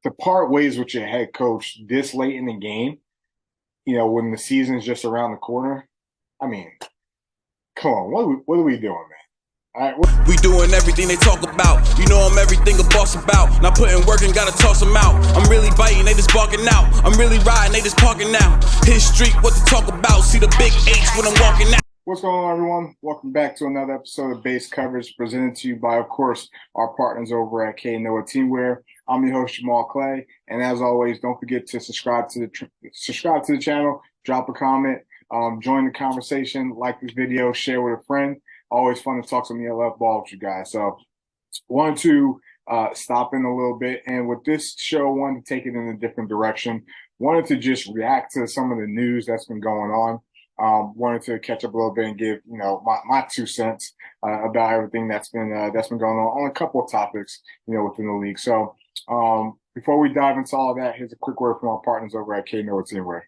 to part ways with your head coach this late in the game, when the season's just around the corner. I mean, come on, what are we doing, man? All right, we doing everything they talk about. You know I'm everything a boss about. Not putting work and gotta toss them out. I'm really biting, they just barking out. I'm really riding, they just parking now. His street, what to talk about. See the big H when I'm walking out. What's going on, everyone? Welcome back to another episode of Base Coverage, presented to you by, of course, our partners over at Knoah Teamwear. I'm your host, Jamal Clay, and as always, don't forget to subscribe to the channel, drop a comment, join the conversation, like this video, share with a friend. Always fun to talk some ELF ball with you guys. So, wanted to stop in a little bit, and with this show, wanted to take it in a different direction. Wanted to just react to some of the news that's been going on. Wanted to catch up a little bit and give my 2 cents about everything that's been going on a couple of topics within the league. So before we dive into all of that, here's a quick word from our partners over at Knoah Teamwear.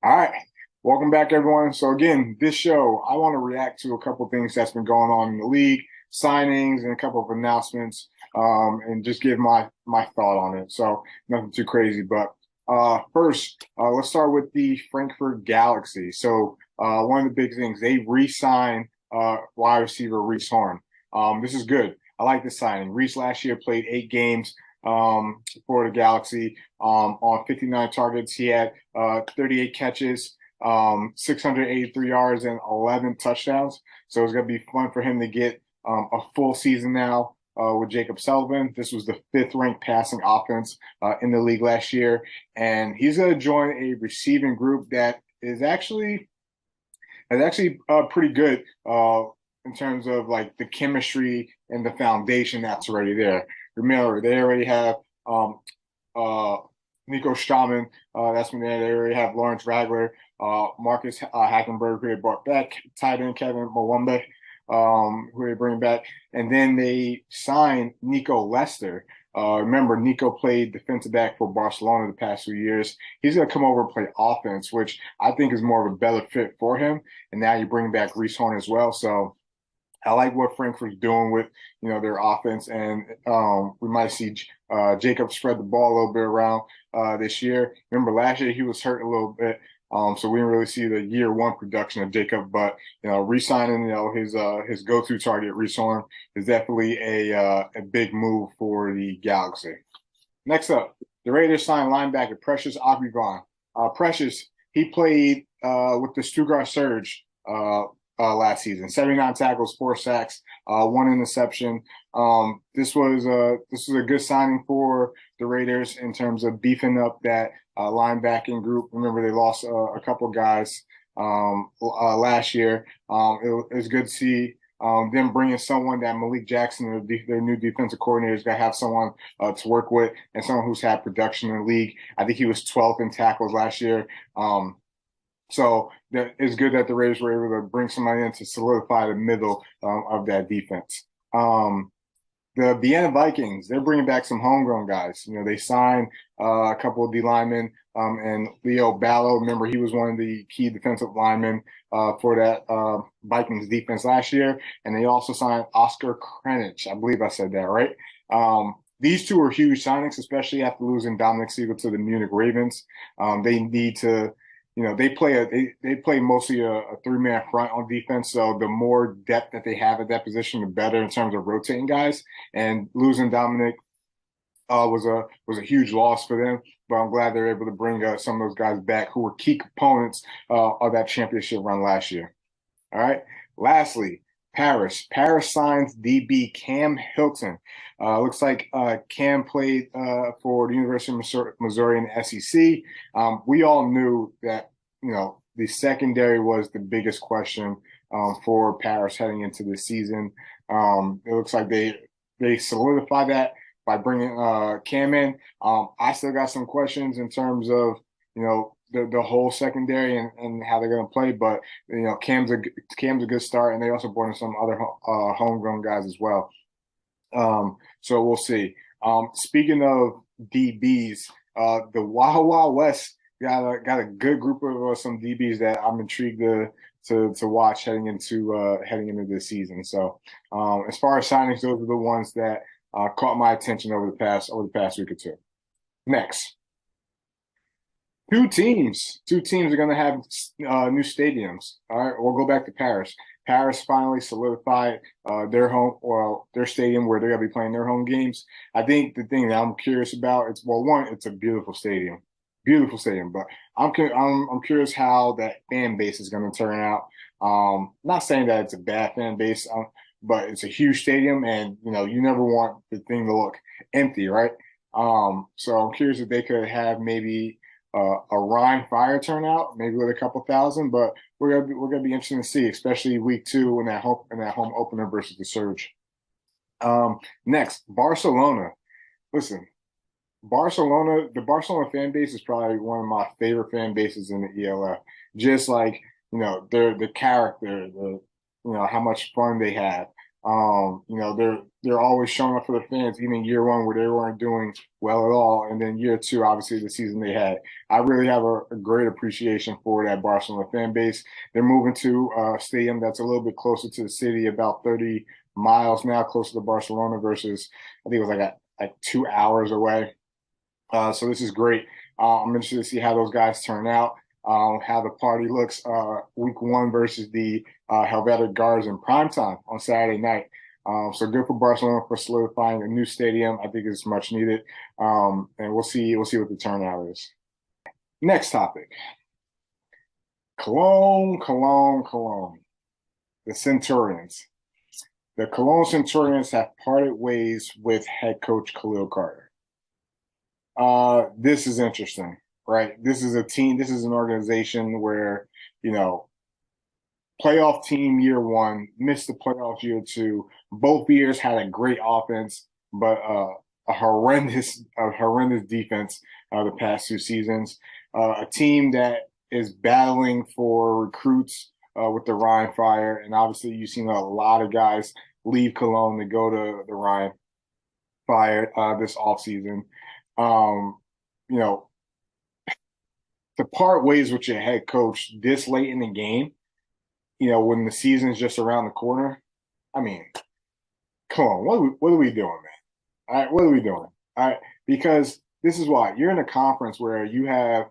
All right. Welcome back, everyone. So again, this show, I want to react to a couple of things that's been going on in the league, signings, and a couple of announcements, and just give my thought on it. So nothing too crazy, but first, let's start with the Frankfurt Galaxy. So one of the big things, they re-signed wide receiver Reese Horn. This is good. I like this signing. Reese last year played 8 games for the Galaxy. On 59 targets, he had 38 catches, 683 yards, and 11 touchdowns. So it's going to be fun for him to get a full season now with Jacob Sullivan. This was the 5th ranked passing offense in the league last year. And he's going to join a receiving group that is actually pretty good in terms of like the chemistry and the foundation that's already there. Remember, they already have Nico Straman, that's been there. They already have Lawrence Ragler, Marcus Hackenberg, who they brought back, tight end Kevin Mwamba, who they bring back. And then they signed Nico Lester. Remember, Nico played defensive back for Barcelona the past few years. He's going to come over and play offense, which I think is more of a better fit for him. And now you bring back Reese Horn as well. So I like what Frankfurt's doing with, their offense, and we might see Jacob spread the ball a little bit around this year. Remember, last year he was hurt a little bit, so we didn't really see the year 1 production of Jacob. But re-signing, his go-to target, Reese Horn, is definitely a big move for the Galaxy. Next up, the Raiders signed linebacker Precious Agbivon. Precious, he played with the Stuttgart Surge last season. 79 tackles, 4 sacks, 1 interception. This was a good signing for the Raiders in terms of beefing up that linebacking group. Remember, they lost a couple guys last year. It was good to see them bringing someone that Malik Jackson, their new defensive coordinator, is going to have someone to work with, and someone who's had production in the league. I think he was 12th in tackles last year. So it's good that the Raiders were able to bring somebody in to solidify the middle of that defense. The Vienna Vikings, they're bringing back some homegrown guys. They signed a couple of D linemen, and Leo Ballo. Remember, he was one of the key defensive linemen for that Vikings defense last year. And they also signed Oscar Krenich. I believe I said that right. These two are huge signings, especially after losing Dominic Siegel to the Munich Ravens. They need to. They play mostly a 3-man front on defense. So the more depth that they have at that position, the better in terms of rotating guys. And losing Dominic was a huge loss for them. But I'm glad they're able to bring some of those guys back who were key components of that championship run last year. All right. Lastly, Paris. Paris signs DB Cam Hilton. Looks like Cam played for the University of Missouri in the SEC. We all knew that, the secondary was the biggest question for Paris heading into the season. It looks like they solidified that by bringing Cam in. I still got some questions in terms of, the whole secondary and how they're going to play. But, Cam's a good start, and they also brought in some other homegrown guys as well. So we'll see. Speaking of DBs. The Wild Wild West got a good group of some DBs that I'm intrigued to watch heading into this season. So as far as signings, those are the ones that caught my attention over the past week or two. Next, two teams are going to have new stadiums. All right, we'll go back to Paris. Paris finally solidified their stadium where they're going to be playing their home games. I think the thing that I'm curious about it's a beautiful stadium, but I'm curious how that fan base is going to turn out. Not saying that it's a bad fan base, but it's a huge stadium, and you never want the thing to look empty, right? So I'm curious if they could have maybe a Rhine Fire turnout, maybe with a couple thousand, but we're gonna be interested to see, especially week 2 in that home opener versus the Surge. Next, Barcelona. Listen, the Barcelona fan base is probably one of my favorite fan bases in the ELF. Just like, the character, how much fun they have. They're always showing up for their fans, even year 1 where they weren't doing well at all, and then year 2, obviously the season they had. I really have a great appreciation for that Barcelona fan base. They're moving to a stadium that's a little bit closer to the city, about 30 miles now, closer to Barcelona versus I think it was like 2 hours away. So this is great. I'm interested to see how those guys turn out, how the party looks week 1 versus the Helvetic Guards in primetime on Saturday night. So good for Barcelona for solidifying a new stadium. I think it's much needed. And we'll see what the turnout is. Next topic. Cologne. The Centurions. The Cologne Centurions have parted ways with head coach Khalil Carter. This is interesting, right? This is an organization where, playoff team year 1, missed the playoffs year 2. Both years had a great offense, but a horrendous defense the past 2 seasons. A team that is battling for recruits with the Rhine Fire, and obviously you've seen a lot of guys leave Cologne to go to the Rhine Fire this offseason. To part ways with your head coach this late in the game, when the season's just around the corner, I mean, come on, what are we doing, man? All right, what are we doing? All right, because this is why you're in a conference where you have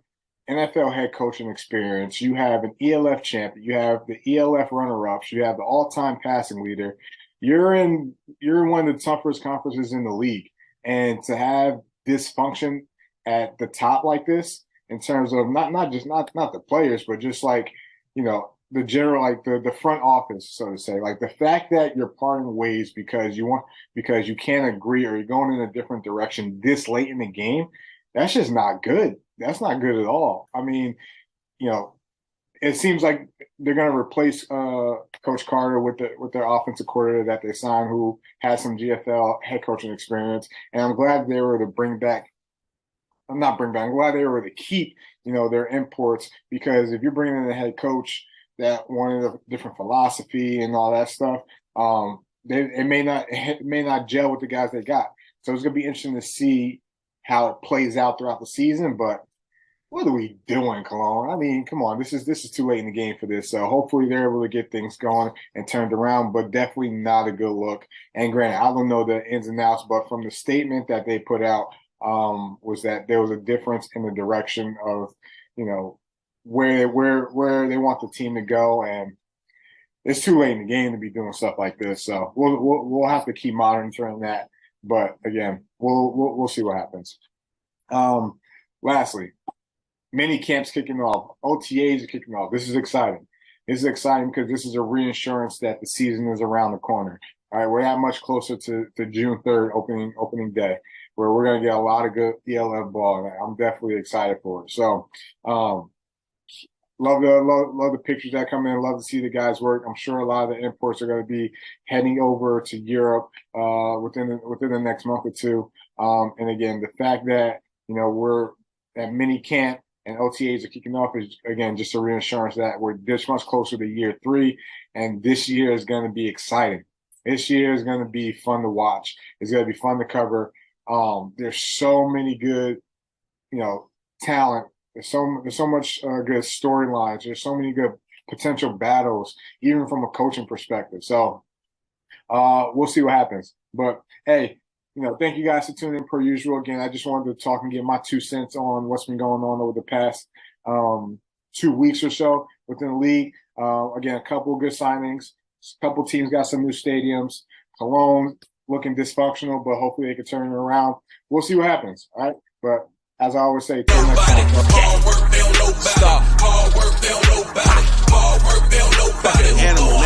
NFL head coaching experience, you have an ELF champion, you have the ELF runner-ups, you have the all-time passing leader. You're in one of the toughest conferences in the league, and to have dysfunction at the top like this, in terms of not the players, but just like the general, like the front office, so to say, like the fact that you're parting ways because you can't agree or you're going in a different direction this late in the game, that's just not good. That's not good at all. I mean, it seems like they're going to replace Coach Carter with their offensive coordinator that they signed, who has some GFL head coaching experience, and I'm glad they were to bring back. I'm glad they were to keep, their imports, because if you're bringing in a head coach that wanted a different philosophy and all that stuff, it may not gel with the guys they got. So it's going to be interesting to see how it plays out throughout the season. But what are we doing, Cologne? I mean, come on, this is too late in the game for this. So hopefully they're able to get things going and turned around, but definitely not a good look. And granted, I don't know the ins and outs, but from the statement that they put out, was that there was a difference in the direction of, where they want the team to go, and it's too late in the game to be doing stuff like this. So we'll have to keep monitoring that. But again, we'll see what happens. Lastly, mini camps kicking off, OTAs are kicking off. This is exciting. This is exciting because this is a reinsurance that the season is around the corner. All right, we're that much closer to June 3rd opening day, where we're going to get a lot of good ELF ball. I'm definitely excited for it. So, love the pictures that come in. Love to see the guys work. I'm sure a lot of the imports are going to be heading over to Europe within the next month or two. And again, the fact that we're at mini camp and OTAs are kicking off is, again, just a reassurance that we're this much closer to year 3, and this year is going to be exciting. This year is going to be fun to watch. It's going to be fun to cover. There's so many good, talent. There's so much good storylines. There's so many good potential battles, even from a coaching perspective. So we'll see what happens. But hey, thank you guys for tuning in per usual. Again, I just wanted to talk and get my 2 cents on what's been going on over the past 2 weeks or so within the league. Again, a couple of good signings. A couple teams got some new stadiums. Cologne looking dysfunctional, but hopefully they can turn it around. We'll see what happens. All right. But as I always say, till next time. Hard work, they don't know about it. Hard work, they don't know about it. Hard work, they don't know about it. Animal.